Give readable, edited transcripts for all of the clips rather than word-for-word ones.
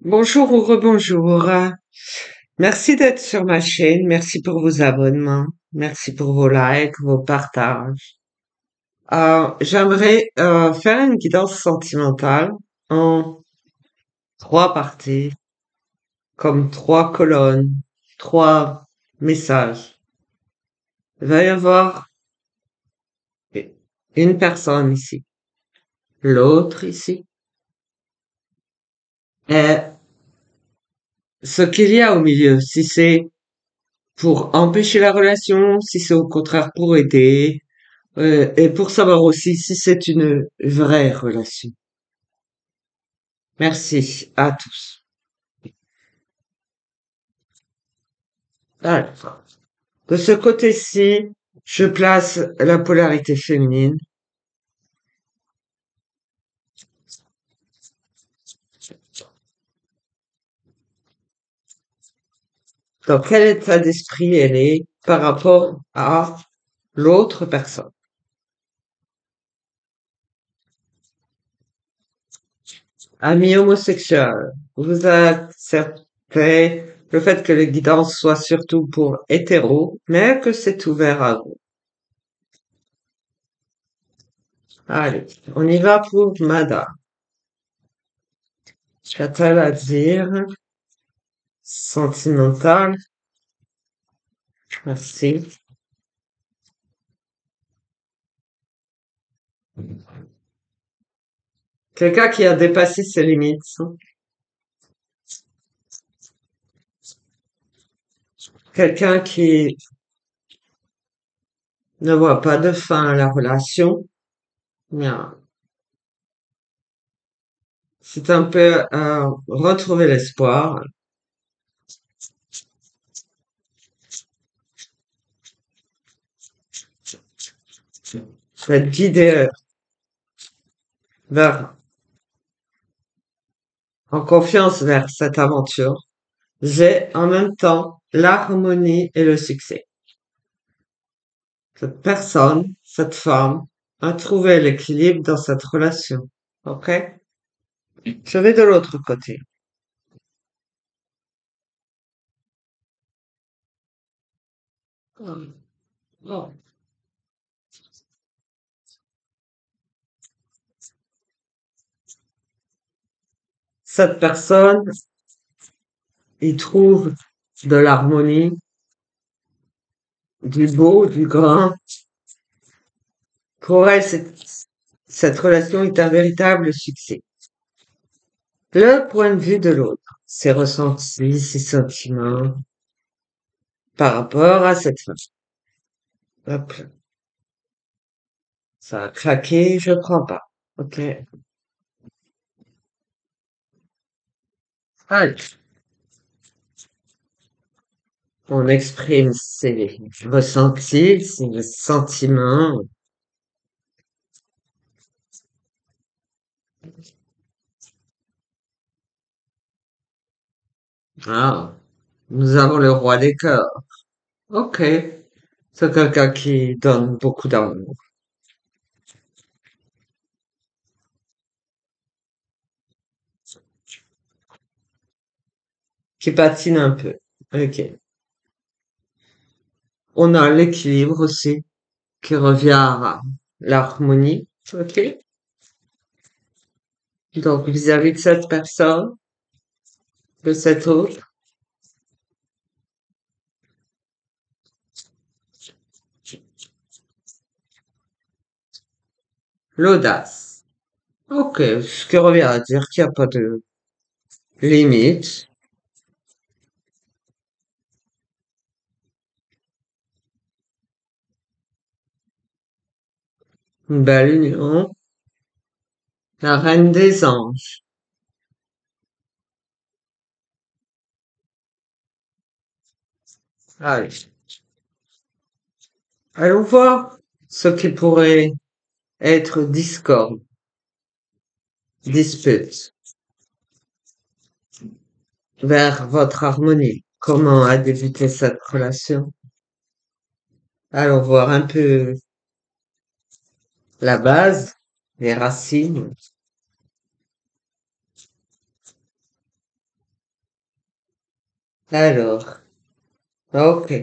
Bonjour ou rebonjour. Merci d'être sur ma chaîne. Merci pour vos abonnements. Merci pour vos likes, vos partages. J'aimerais faire une guidance sentimentale en trois parties, comme trois colonnes, trois messages. Il va y avoir une personne ici, l'autre ici, et ce qu'il y a au milieu. Si c'est pour empêcher la relation, si c'est au contraire pour aider, et pour savoir aussi si c'est une vraie relation. Merci à tous. Alors, de ce côté-ci, je place la polarité féminine. Dans quel état d'esprit elle est par rapport à l'autre personne. Amis homosexuels, vous acceptez le fait que les guidances soient surtout pour hétéros, mais que c'est ouvert à vous. Allez, on y va pour Madame. Qu'a-t-elle à dire? Sentimentale. Merci. Quelqu'un qui a dépassé ses limites. Quelqu'un qui ne voit pas de fin à la relation. Bien. C'est un peu retrouver l'espoir. Être guidé vers, en confiance vers cette aventure. J'ai en même temps l'harmonie et le succès. Cette personne, cette femme, a trouvé l'équilibre dans cette relation. Ok? Je vais de l'autre côté. Bon. Cette personne y trouve de l'harmonie, du beau, du grand. Pour elle, cette relation est un véritable succès. Le point de vue de l'autre, ses ressentis, ses sentiments par rapport à cette femme. Hop, ça a craqué, je prends pas. Ok. Allez, on exprime ses ressentis, ses sentiments. Ah, nous avons le roi des cœurs. Ok. C'est quelqu'un qui donne beaucoup d'amour, qui patine un peu. Ok. On a l'équilibre aussi, qui revient à l'harmonie. Ok. Donc, vis-à-vis de cette personne, de cet autre, l'audace. Ok. Ce qui revient à dire qu'il n'y a pas de limite. Une belle union. La reine des anges. Allez. Allons voir ce qui pourrait être discorde, dispute, vers votre harmonie. Comment a débuté cette relation? Allons voir un peu la base, les racines. Alors, ok.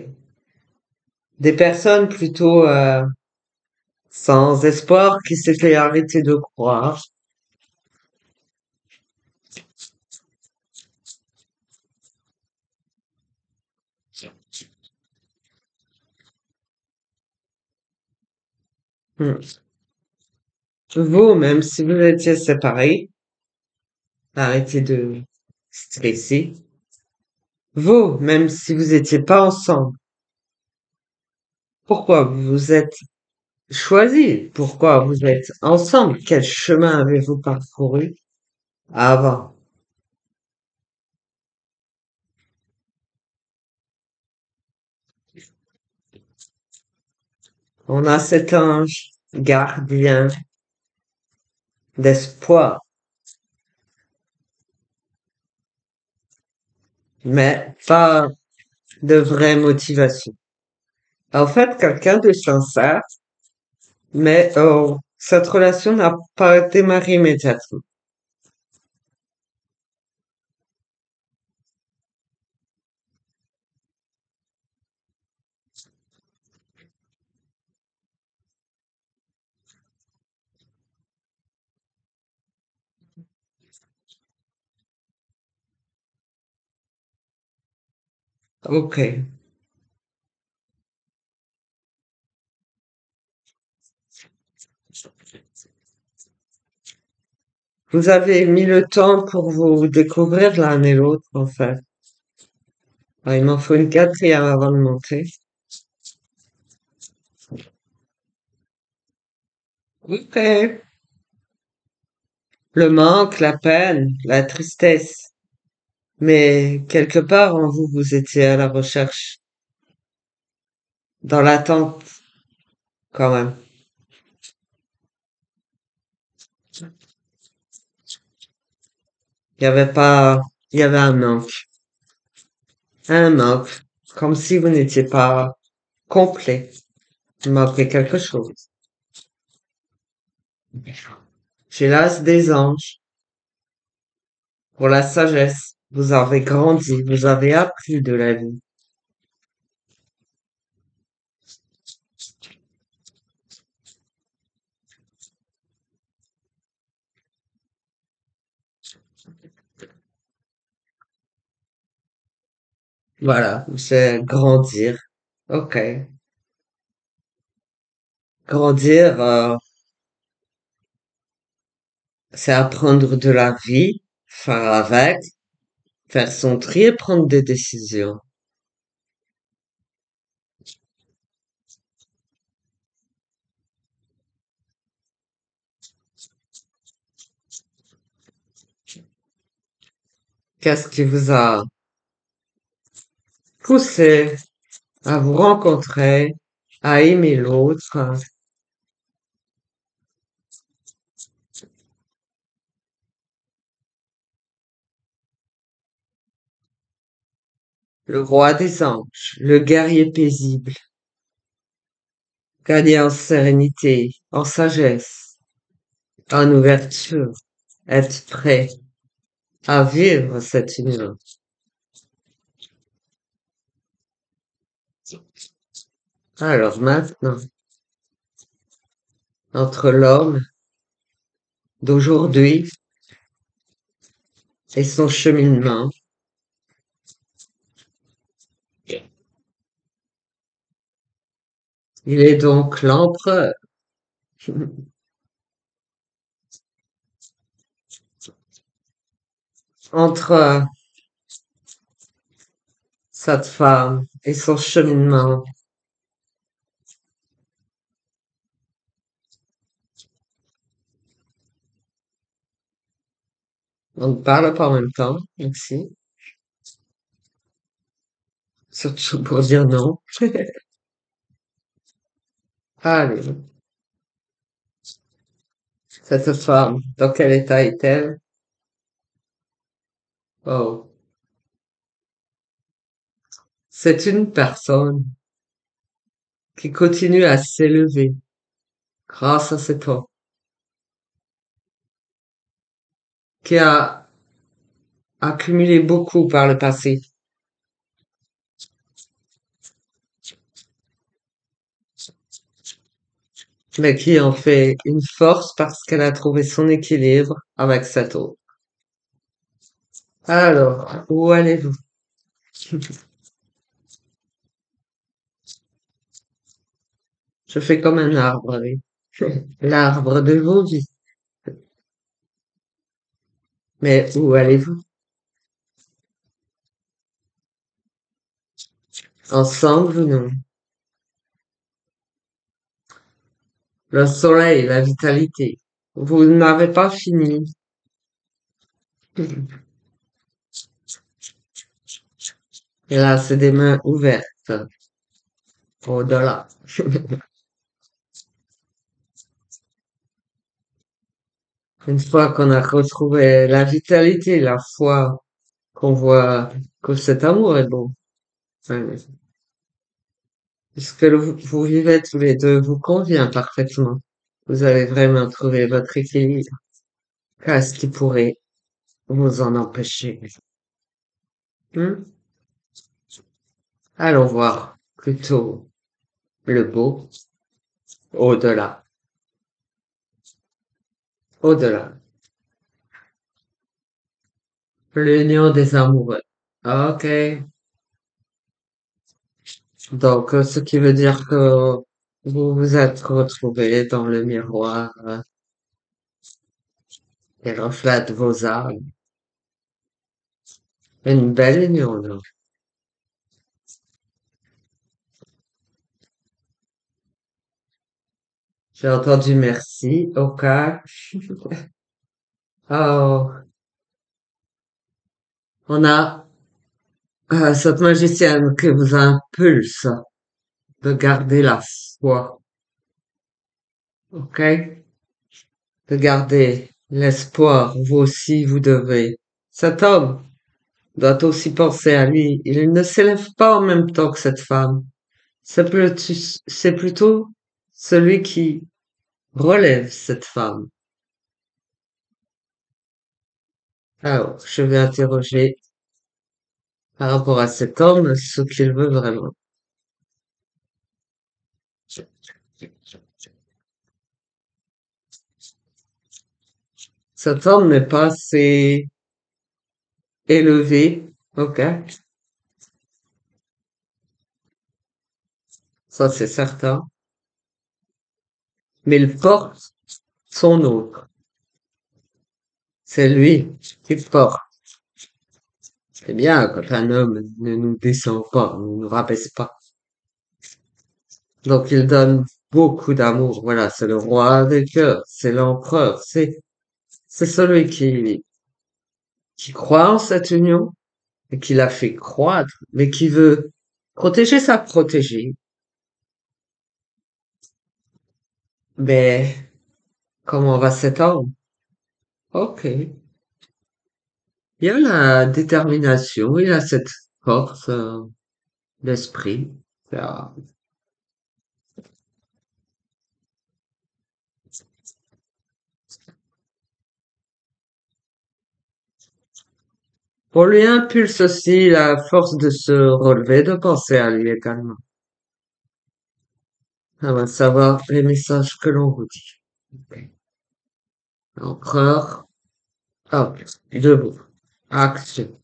Des personnes plutôt sans espoir qui s'étaient arrêtées de croire. Hmm. Vous, même si vous étiez séparés, arrêtez de stresser. Vous, même si vous étiez pas ensemble, pourquoi vous vous êtes choisis? Pourquoi vous êtes ensemble? Quel chemin avez-vous parcouru avant? On a cet ange gardien d'espoir, mais pas de vraie motivation. En fait, quelqu'un de sincère, mais cette relation n'a pas démarré immédiatement. Ok. Vous avez mis le temps pour vous découvrir l'un et l'autre, en fait. Ah, il m'en faut une quatrième avant de monter. Ok. Le manque, la peine, la tristesse. Mais quelque part en vous, vous étiez à la recherche, dans l'attente, quand même. Il y avait pas, il y avait un manque, comme si vous n'étiez pas complet. Il manquait quelque chose. J'ai l'as des anges pour la sagesse. Vous avez grandi, vous avez appris de la vie. Voilà, c'est grandir. Ok. Grandir, c'est apprendre de la vie, faire avec, faire son tri et prendre des décisions. Qu'est-ce qui vous a poussé à vous rencontrer, à aimer l'autre? Le roi des anges, le guerrier paisible, gagné en sérénité, en sagesse, en ouverture, être prêt à vivre cette union. Alors maintenant, entre l'homme d'aujourd'hui et son cheminement, il est donc l'empereur. Entre cette femme et son cheminement, on ne parle pas en même temps, merci, surtout pour dire non. Allez, cette femme, dans quel état est-elle? Oh, c'est une personne qui continue à s'élever grâce à cet homme, qui a accumulé beaucoup par le passé, mais qui en fait une force parce qu'elle a trouvé son équilibre avec cet autre. Alors, où allez-vous? Je fais comme un arbre, oui. L'arbre de vos vies. Mais où allez-vous? Ensemble ou non? Le soleil, la vitalité. Vous n'avez pas fini. Et là, c'est des mains ouvertes. Au-delà. Une fois qu'on a retrouvé la vitalité, la foi, qu'on voit que cet amour est beau. Ouais. Ce que vous vivez tous les deux vous convient parfaitement. Vous avez vraiment trouvé votre équilibre. Qu'est-ce qui pourrait vous en empêcher? Hmm? Allons voir plutôt le beau au-delà. Au-delà. L'union des amoureux. Ok. Donc, ce qui veut dire que vous vous êtes retrouvés dans le miroir qui reflète vos âmes. Une belle union, là. J'ai entendu merci, ok. Oh, on a cette magicienne qui vous impulse de garder la foi, ok? De garder l'espoir, vous aussi vous devez. Cet homme doit aussi penser à lui. Il ne s'élève pas en même temps que cette femme. C'est plutôt celui qui relève cette femme. Alors, je vais interroger par rapport à cet homme ce qu'il veut vraiment. Cet homme n'est pas assez élevé, ok? Ça, c'est certain. Mais il porte son autre. C'est lui qui porte. C'est bien quand un homme ne nous descend pas, ne nous rabaisse pas. Donc il donne beaucoup d'amour. Voilà, c'est le roi des cœurs, c'est l'empereur, c'est celui qui croit en cette union et qui la fait croître, mais qui veut protéger sa protégée. Mais comment va cet homme? Ok. Il y a la détermination, il a cette force d'esprit. Ah. On lui impulse aussi la force de se relever, de penser à lui également. On va savoir les messages que l'on vous dit. Ok. Empereur, hop, debout, action.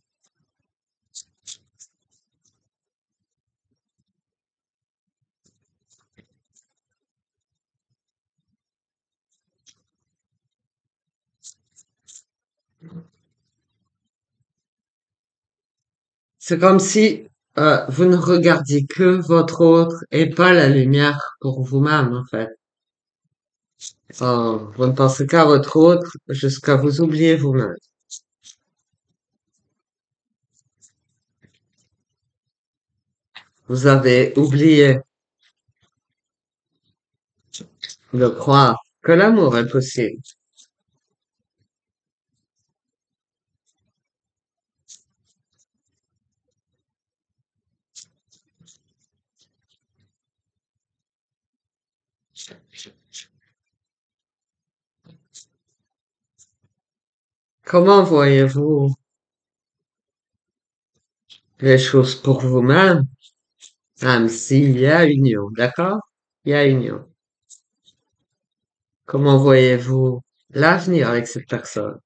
C'est comme si vous ne regardiez que votre autre et pas la lumière pour vous-même, en fait. Vous ne pensez qu'à votre autre jusqu'à vous oublier vous-même. Vous avez oublié de croire que l'amour est possible. Comment voyez-vous les choses pour vous-même, même s'il y a union, d'accord? Il y a union. Comment voyez-vous l'avenir avec cette personne?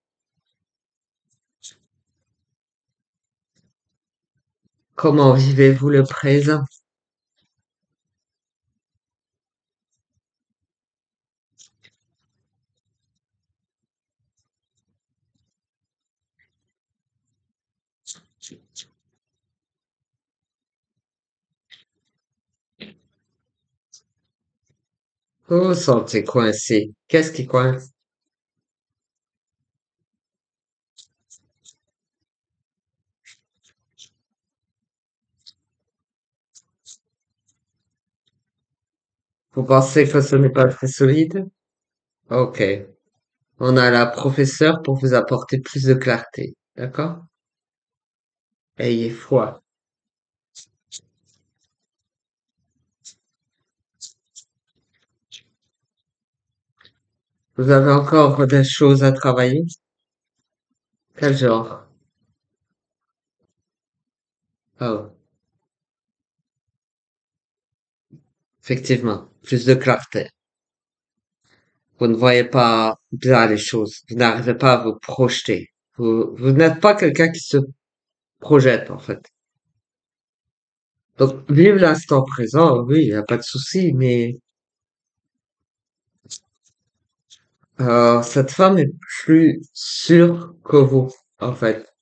Comment vivez-vous le présent? Vous vous sentez coincé. Qu'est-ce qui coince? Vous pensez que ce n'est pas très solide? Ok. On a la professeure pour vous apporter plus de clarté. D'accord? Ayez foi. Vous avez encore des choses à travailler? Quel genre? Oh, effectivement, plus de clarté. Vous ne voyez pas bien les choses. Vous n'arrivez pas à vous projeter. Vous n'êtes pas quelqu'un qui se projette, en fait. Donc, vive l'instant présent, oui, il n'y a pas de souci, mais cette femme est plus sûre que vous, en fait.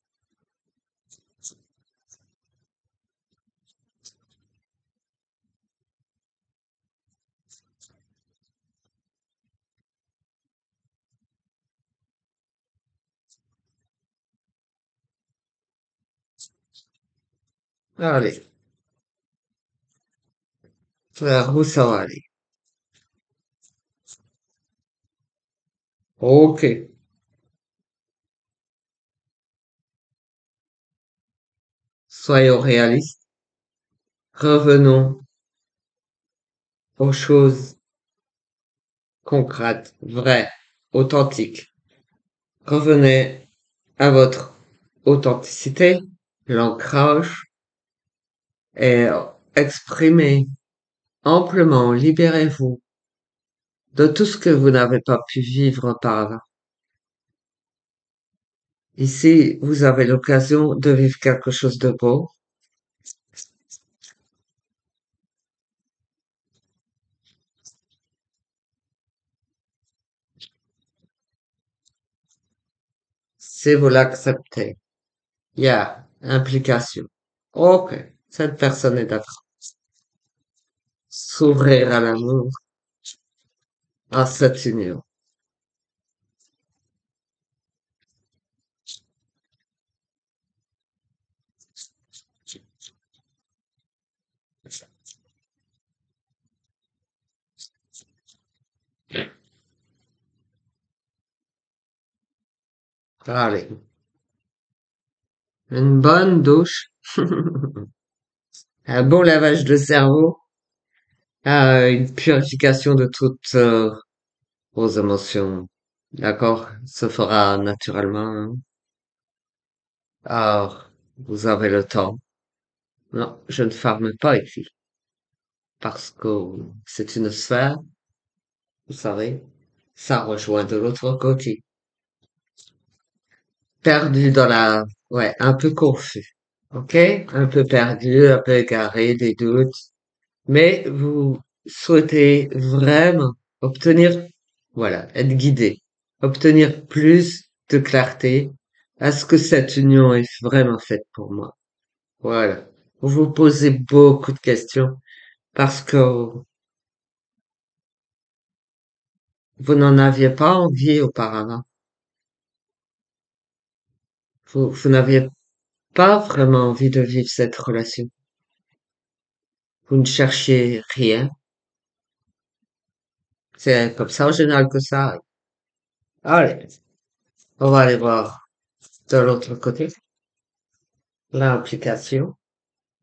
Allez, vers où ça va aller? Ok, soyons réalistes. Revenons aux choses concrètes, vraies, authentiques. Revenez à votre authenticité, l'ancrage, et exprimez amplement, libérez-vous de tout ce que vous n'avez pas pu vivre auparavant. Ici, vous avez l'occasion de vivre quelque chose de beau. Si vous l'acceptez, il y a implication. Ok, cette personne est d'accord. S'ouvrir à l'amour, à cette union. Allez, une bonne douche, un bon lavage de cerveau, une purification de toutes vos émotions. D'accord? Se fera naturellement, hein. Alors, vous avez le temps. Non, je ne ferme pas ici. Parce que c'est une sphère, vous savez, ça rejoint de l'autre côté. Perdu dans la, ouais, un peu confus. Ok? Un peu perdu, un peu égaré, des doutes. Mais vous souhaitez vraiment obtenir, voilà, être guidé, obtenir plus de clarté à ce que cette union est vraiment faite pour moi. Voilà. Vous vous posez beaucoup de questions parce que vous n'en aviez pas envie auparavant. Vous n'aviez pas vraiment envie de vivre cette relation. Vous ne cherchiez rien. C'est comme ça en général que ça arrive. Allez, on va aller voir de l'autre côté. L'implication.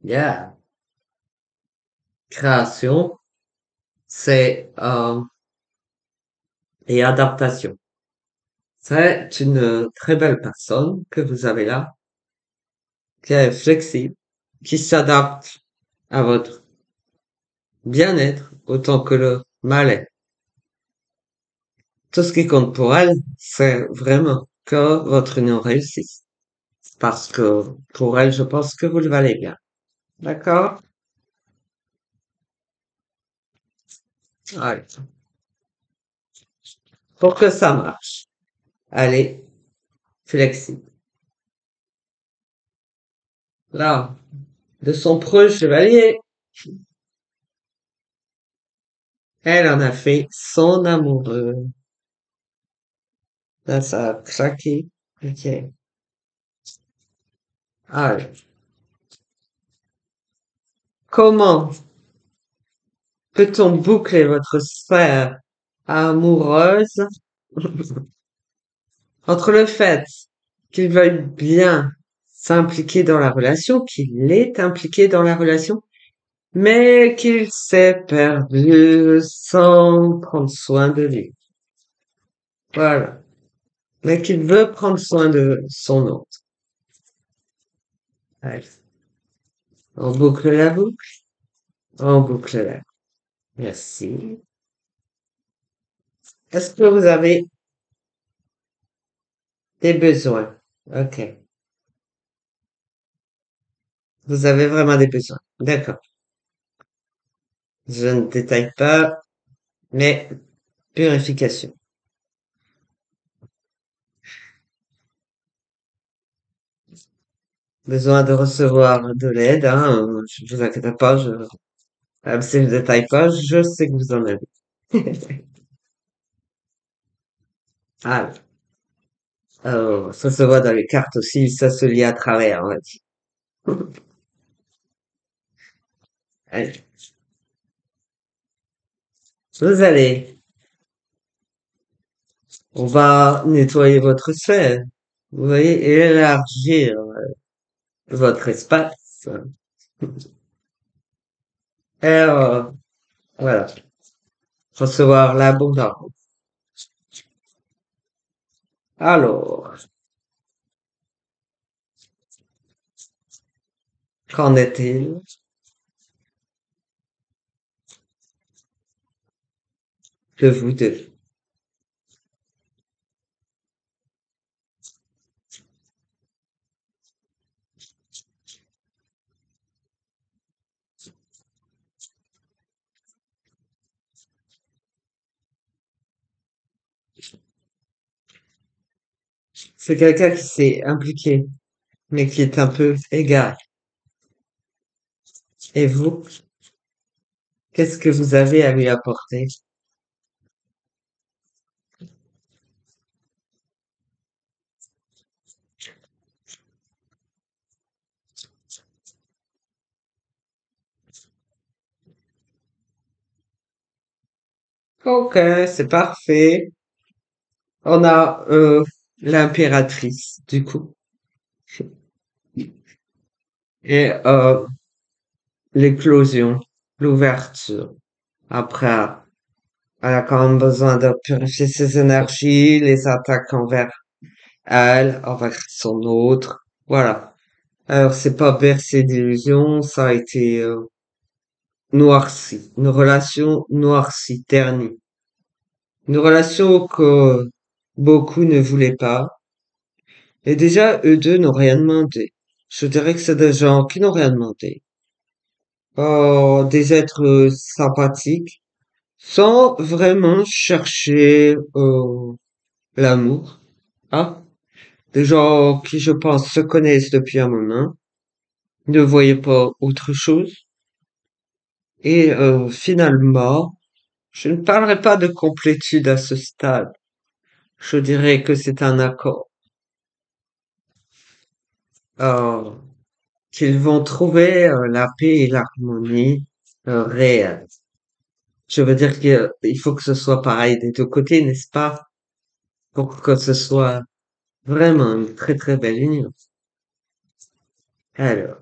Yeah. Création, c'est et adaptation. C'est une très belle personne que vous avez là, qui est flexible, qui s'adapte à votre bien-être autant que le mal-être. Tout ce qui compte pour elle, c'est vraiment que votre union réussisse. Parce que pour elle, je pense que vous le valez bien. D'accord? Allez. Pour que ça marche, allez, flexible. Là, de son proche chevalier, elle en a fait son amoureux. Là, ça a craqué. Ok. Allez. Comment peut-on boucler votre sphère amoureuse entre le fait qu'il veuille bien s'impliquer dans la relation, qu'il est impliqué dans la relation, mais qu'il s'est perdu sans prendre soin de lui. Voilà. Mais qu'il veut prendre soin de son autre. Allez. On boucle la boucle. On boucle la boucle. Merci. Est-ce que vous avez des besoins? Ok. Vous avez vraiment des besoins. D'accord. Je ne détaille pas, mais purification. Besoin de recevoir de l'aide, hein. Je vous inquiétez pas, même si je ne détaille pas, je sais que vous en avez. Ah, ça se voit dans les cartes aussi, ça se lit à travers, on va dire. Allez. Vous allez, on va nettoyer votre sphère. Vous voyez, élargir votre espace. Et voilà, recevoir l'abondance. Alors, qu'en est-il de vous deux? C'est quelqu'un qui s'est impliqué, mais qui est un peu égaré. Et vous, qu'est-ce que vous avez à lui apporter? Ok, c'est parfait. On a l'impératrice, du coup, et l'éclosion, l'ouverture. Après, elle a quand même besoin de purifier ses énergies, les attaques envers elle, envers son autre. Voilà. Alors, c'est pas bercé d'illusions, ça a été noirci. Une relation noircie, ternie. Une relation que beaucoup ne voulaient pas. Et déjà, eux deux n'ont rien demandé. Je dirais que c'est des gens qui n'ont rien demandé. Des êtres sympathiques, sans vraiment chercher l'amour. Hein? Des gens qui, je pense, se connaissent depuis un moment, ne voyaient pas autre chose. Et finalement, je ne parlerai pas de complétude à ce stade. Je dirais que c'est un accord. Euh, Qu'ils vont trouver la paix et l'harmonie réelle. Je veux dire qu'il faut que ce soit pareil des deux côtés, n'est-ce pas? Pour que ce soit vraiment une très très belle union. Alors,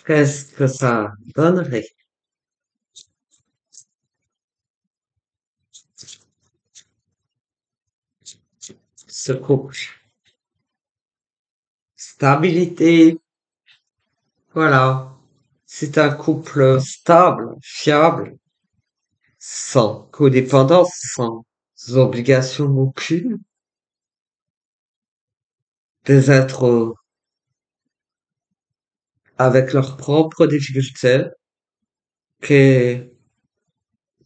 qu'est-ce que ça donnerait, ce couple? Stabilité, voilà. C'est un couple stable, fiable, sans codépendance, sans obligations aucune, des êtres avec leurs propres difficultés qui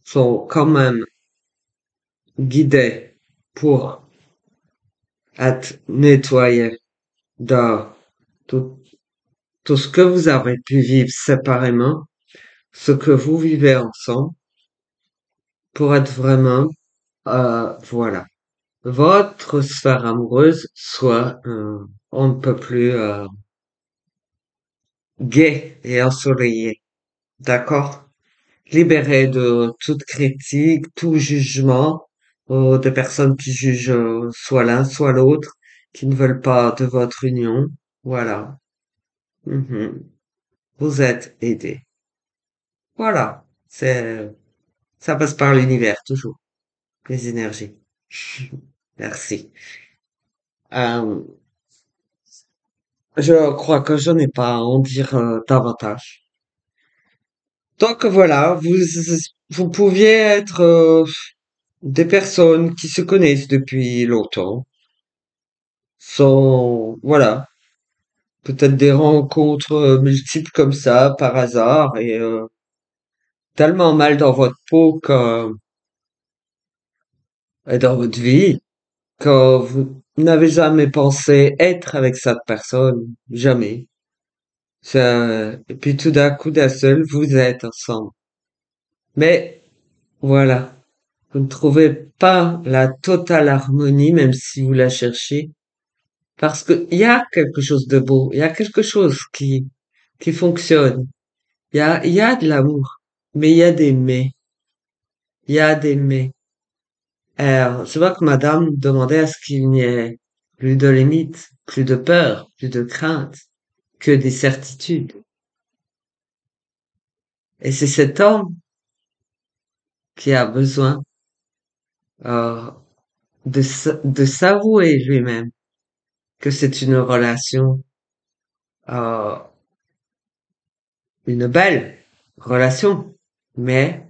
sont quand même guidés pour être nettoyés de tout, tout ce que vous avez pu vivre séparément, ce que vous vivez ensemble, pour être vraiment, voilà, votre sphère amoureuse soit on ne peut plus gaie et ensoleillée, d'accord? Libéré de toute critique, tout jugement, des personnes qui jugent soit l'un, soit l'autre, qui ne veulent pas de votre union. Voilà. Mhm. Vous êtes aidé. Voilà. Ça passe par l'univers, toujours. Les énergies. Merci. Euh, je crois que je n'ai pas à en dire davantage. Donc voilà, vous pouviez être des personnes qui se connaissent depuis longtemps, sans, voilà, peut-être des rencontres multiples comme ça, par hasard, et tellement mal dans votre peau et dans votre vie, que vous n'avez jamais pensé être avec cette personne, jamais. Et puis tout d'un coup, d'un seul, vous êtes ensemble. Mais voilà, vous ne trouvez pas la totale harmonie, même si vous la cherchez, parce qu'il y a quelque chose de beau, il y a quelque chose qui fonctionne. Il y a de l'amour, mais il y a des mais. Il y a des mais. Alors, je vois que madame demandait à ce qu'il n'y ait plus de limites, plus de peur, plus de crainte, que des certitudes. Et c'est cet homme qui a besoin euh, de s'avouer lui-même que c'est une relation, euh, une belle relation, mais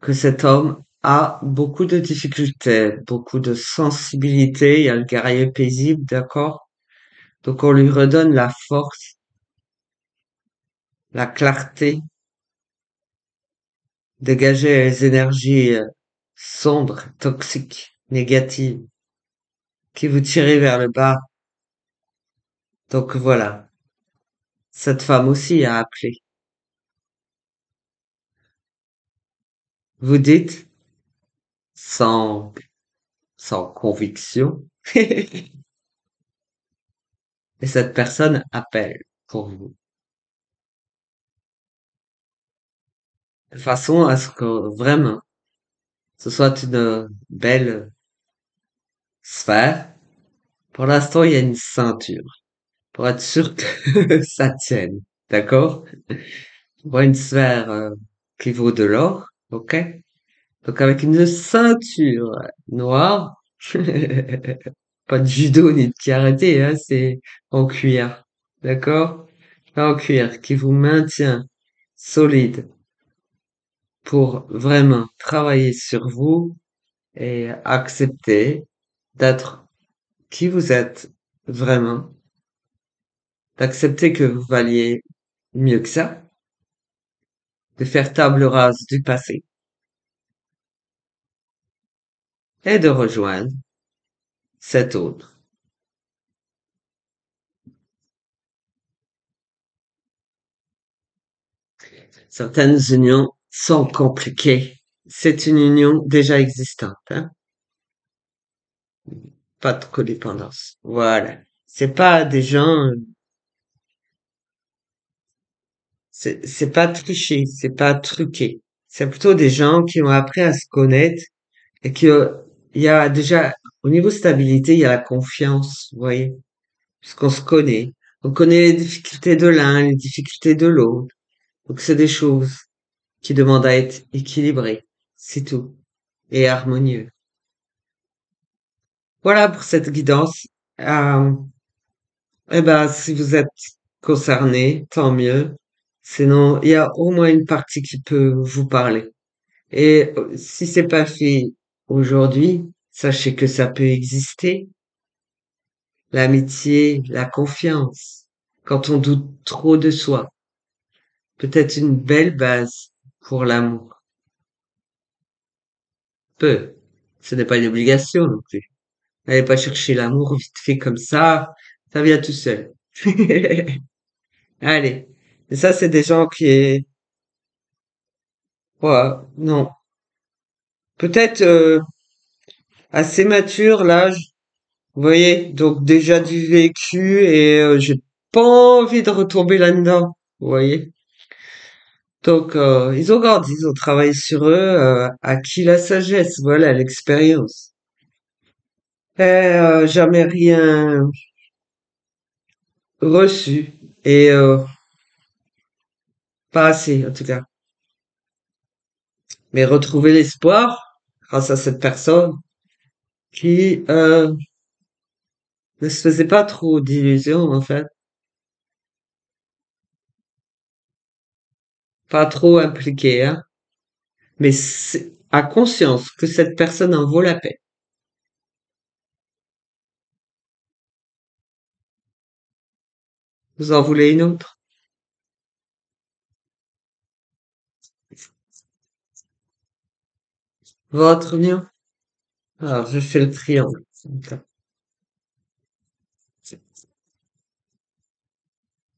que cet homme a beaucoup de difficultés, beaucoup de sensibilité. Il y a le guerrier paisible, d'accord? Donc on lui redonne la force, la clarté, dégager les énergies sombres, toxiques, négatives, qui vous tirent vers le bas. Donc voilà, cette femme aussi a appelé. Vous dites, sans, sans conviction, et cette personne appelle pour vous. De façon à ce que vraiment, ce soit une belle sphère. Pour l'instant, il y a une ceinture. Pour être sûr que ça tienne. D'accord? On voit une sphère qui vaut de l'or. Ok? Donc avec une ceinture noire, pas de judo ni de karaté, hein, c'est en cuir. D'accord? En cuir qui vous maintient solide pour vraiment travailler sur vous et accepter d'être qui vous êtes vraiment, d'accepter que vous valiez mieux que ça, de faire table rase du passé et de rejoindre cet autre. Certaines unions sont compliquées. C'est une union déjà existante, hein. Pas de codépendance. Voilà. C'est pas des gens, c'est pas triché, c'est pas truqué. C'est plutôt des gens qui ont appris à se connaître et que il y a déjà, au niveau stabilité, il y a la confiance, vous voyez, puisqu'on se connaît. On connaît les difficultés de l'un, les difficultés de l'autre. Donc c'est des choses qui demandent à être équilibrées. C'est tout. Et harmonieux. Voilà pour cette guidance. Euh, eh ben, si vous êtes concerné, tant mieux. Sinon, il y a au moins une partie qui peut vous parler. Et si c'est pas fait, aujourd'hui, sachez que ça peut exister, l'amitié, la confiance, quand on doute trop de soi, peut-être une belle base pour l'amour. Peu. Ce n'est pas une obligation non plus. N'allez pas chercher l'amour vite fait comme ça vient tout seul. Allez. Et ça, c'est des gens ouais, non. Peut-être assez mature, l'âge. Vous voyez, donc déjà du vécu et j'ai pas envie de retomber là-dedans. Vous voyez. Donc ils ont grandi, ils ont travaillé sur eux, acquis la sagesse, voilà, l'expérience. Et jamais rien reçu et pas assez en tout cas. Mais retrouver l'espoir grâce à cette personne qui ne se faisait pas trop d'illusions en fait, pas trop impliquée, hein, mais a conscience que cette personne en vaut la peine. Vous en voulez une autre? Votre mien? Alors je fais le triangle.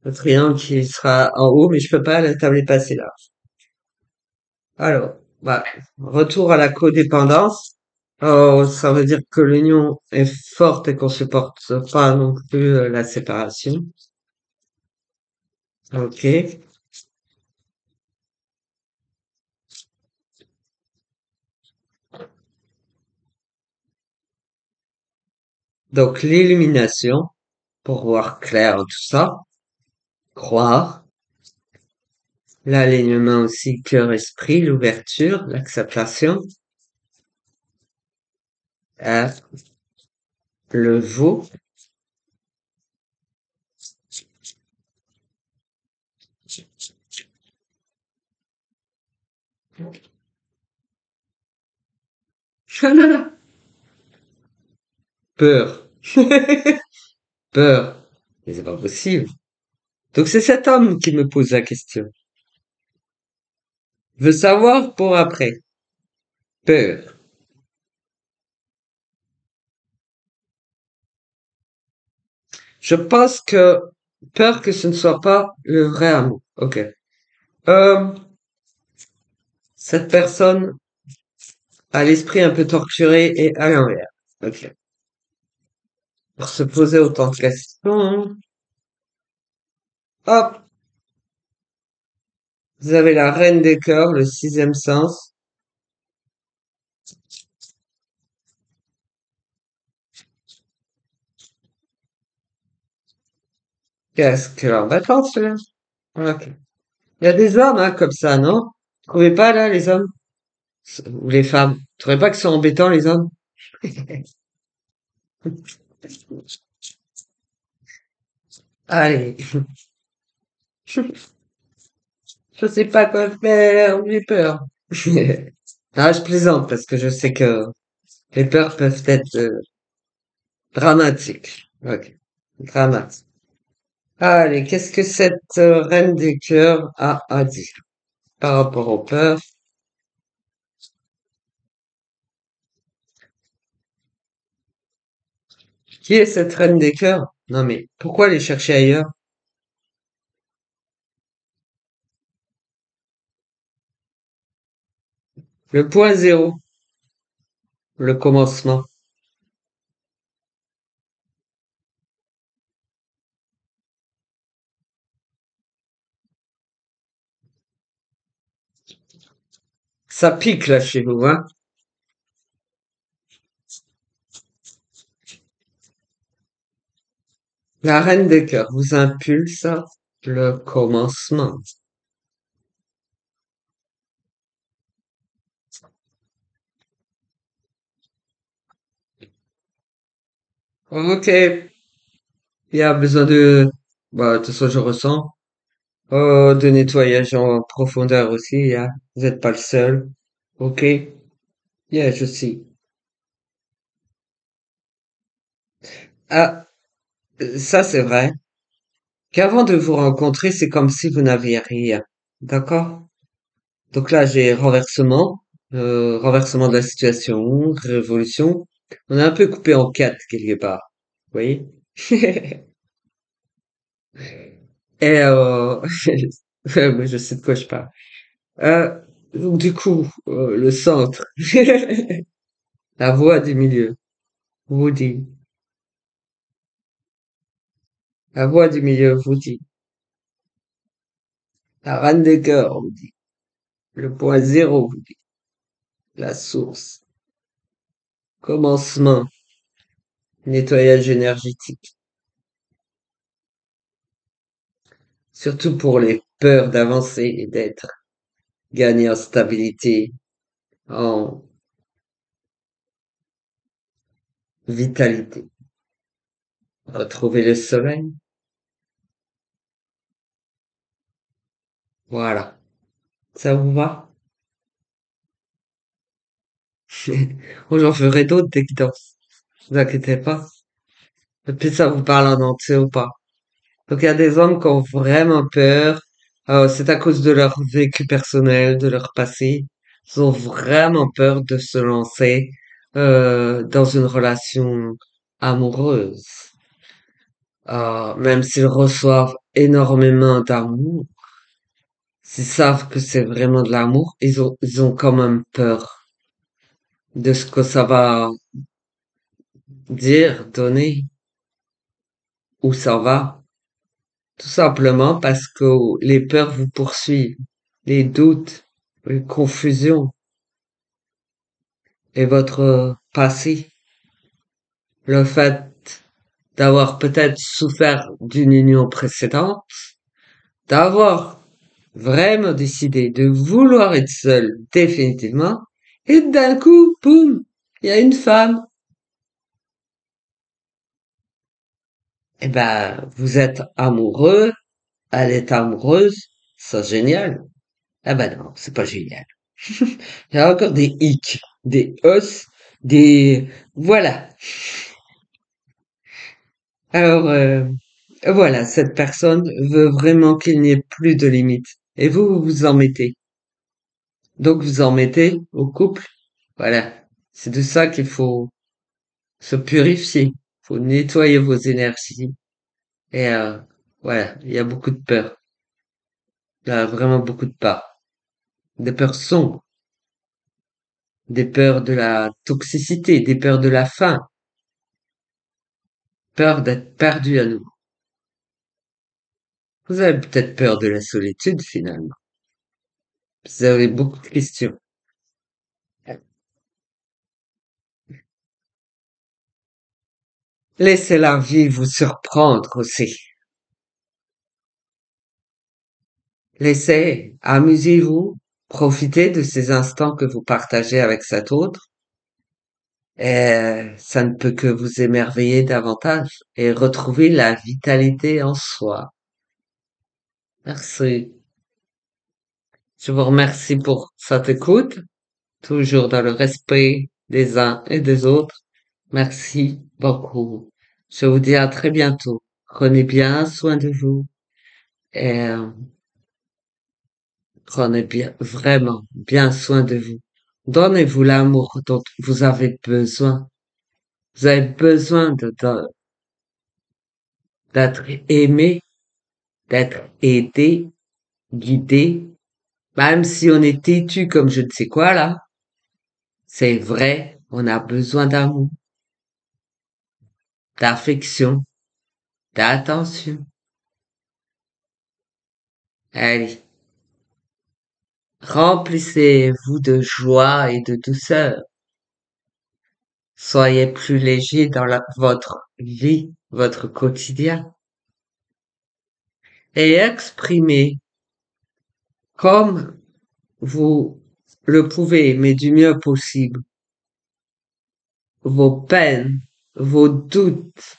Le triangle qui sera en haut, mais je peux pas, la table est passée là. Alors, bah, retour à la codépendance. Oh, ça veut dire que l'union est forte et qu'on supporte pas non plus la séparation. Ok. Donc l'illumination, pour voir clair en tout ça, croire, l'alignement aussi cœur-esprit, l'ouverture, l'acceptation, être, le vous, peur, peur. Mais c'est pas possible. Donc c'est cet homme qui me pose la question. Veut savoir pour après. Peur. Je pense que peur que ce ne soit pas le vrai amour. Ok. Euh, cette personne a l'esprit un peu torturé et à l'envers. Ok. Pour se poser autant de questions. Hop. Vous avez la reine des cœurs, le sixième sens. Qu'est-ce que l'on va là? Ok. Il y a des hommes, hein, comme ça, non? Vous trouvez pas, là, les hommes? Ou les femmes? Vous trouvez pas que sont embêtants, les hommes? Allez. Je sais pas quoi faire, j'ai peur. Ah, je plaisante parce que je sais que les peurs peuvent être dramatiques. Ok. Dramatique. Allez, qu'est-ce que cette reine des cœurs a à dire par rapport aux peurs? Qui est cette reine des cœurs? Non mais pourquoi les chercher ailleurs? Le point zéro, le commencement. Ça pique là chez vous, hein? La reine des cœurs vous impulse le commencement. Ok, il y a besoin bah, de toute façon je ressens, de nettoyage en profondeur aussi, hein. Vous n'êtes pas le seul. Ok, yeah, je sais. Ah, ça c'est vrai. Qu'avant de vous rencontrer, c'est comme si vous n'aviez rien. D'accord? Donc là, j'ai renversement, renversement de la situation, révolution. On a un peu coupé en quatre quelque part. Vous voyez? Et ouais, je sais de quoi je parle. Euh, donc du coup, le centre, la voix du milieu, vous dit, la voix du milieu vous dit, la reine des cœurs vous dit, le point zéro vous dit, la source, commencement, nettoyage énergétique. Surtout pour les peurs d'avancer et d'être gagné en stabilité, en vitalité. Retrouver le soleil. Voilà. Ça vous va? Moi, j'en ferai d'autres dès que vous inquiétez pas. Et puis ça vous parle en entier ou pas. Donc il y a des hommes qui ont vraiment peur. C'est à cause de leur vécu personnel, de leur passé. Ils ont vraiment peur de se lancer dans une relation amoureuse. Même s'ils reçoivent énormément d'amour, s'ils savent que c'est vraiment de l'amour, ils ont quand même peur de ce que ça va dire, donner, où ça va. Tout simplement parce que les peurs vous poursuivent, les doutes, les confusions et votre passé. Le fait d'avoir peut-être souffert d'une union précédente, d'avoir vraiment décidé de vouloir être seul définitivement, et d'un coup, boum, il y a une femme. Eh ben, vous êtes amoureux, elle est amoureuse, c'est génial. Ah ben non, c'est pas génial. Il y a encore des hicks, des os, des... Voilà. Alors, voilà, cette personne veut vraiment qu'il n'y ait plus de limites. Et vous, vous vous en mettez. Donc, vous en mettez au couple. Voilà. C'est de ça qu'il faut se purifier. Faut nettoyer vos énergies. Et voilà, il y a beaucoup de peur. Il y a vraiment beaucoup de peur. Des peurs sombres, des peurs de la toxicité, des peurs de la faim, peur d'être perdu à nouveau. Vous avez peut-être peur de la solitude finalement. Vous avez beaucoup de questions. Laissez la vie vous surprendre aussi. Laissez, amusez-vous, profitez de ces instants que vous partagez avec cet autre. Et ça ne peut que vous émerveiller davantage et retrouver la vitalité en soi. Merci. Je vous remercie pour cette écoute, toujours dans le respect des uns et des autres. Merci beaucoup. Je vous dis à très bientôt. Prenez bien soin de vous et prenez bien, vraiment bien soin de vous. Donnez-vous l'amour dont vous avez besoin. Vous avez besoin d'être aimé, d'être aidé, guidé. Même si on est têtu comme je ne sais quoi là, c'est vrai, on a besoin d'amour, d'affection, d'attention. Allez, remplissez-vous de joie et de douceur. Soyez plus léger dans votre vie, votre quotidien, et exprimez comme vous le pouvez, mais du mieux possible, vos peines, vos doutes.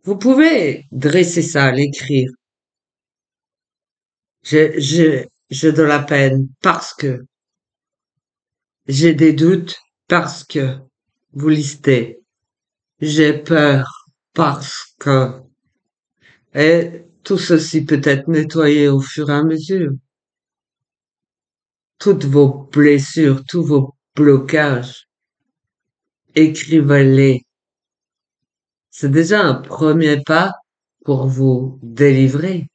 Vous pouvez dresser ça, l'écrire. J'ai de la peine parce que j'ai des doutes parce que vous listez. J'ai peur parce que, et tout ceci peut être nettoyé au fur et à mesure. Toutes vos blessures, tous vos blocages, écrivez-les. C'est déjà un premier pas pour vous délivrer.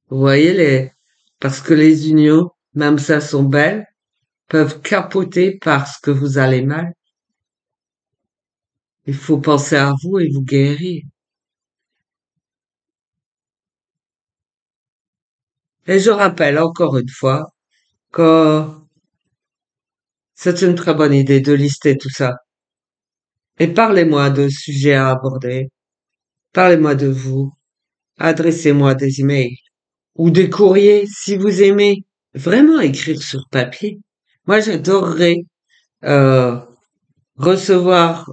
Vous voyez parce que les unions, même si elles sont belles, peuvent capoter parce que vous allez mal. Il faut penser à vous et vous guérir. Et je rappelle encore une fois que c'est une très bonne idée de lister tout ça. Et parlez-moi de sujets à aborder. Parlez-moi de vous. Adressez-moi des emails ou des courriers si vous aimez vraiment écrire sur papier. Moi, j'adorerais euh, recevoir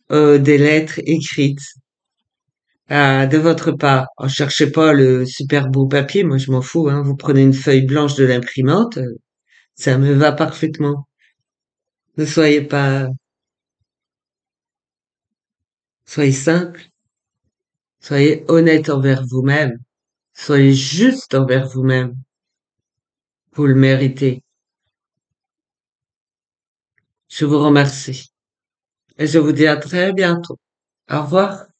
des lettres écrites de votre part. Ne cherchez pas le super beau papier, moi je m'en fous. Hein. Vous prenez une feuille blanche de l'imprimante, ça me va parfaitement. Ne soyez pas, soyez simple, soyez honnête envers vous-même, soyez juste envers vous-même. Vous le méritez. Je vous remercie et je vous dis à très bientôt. Au revoir.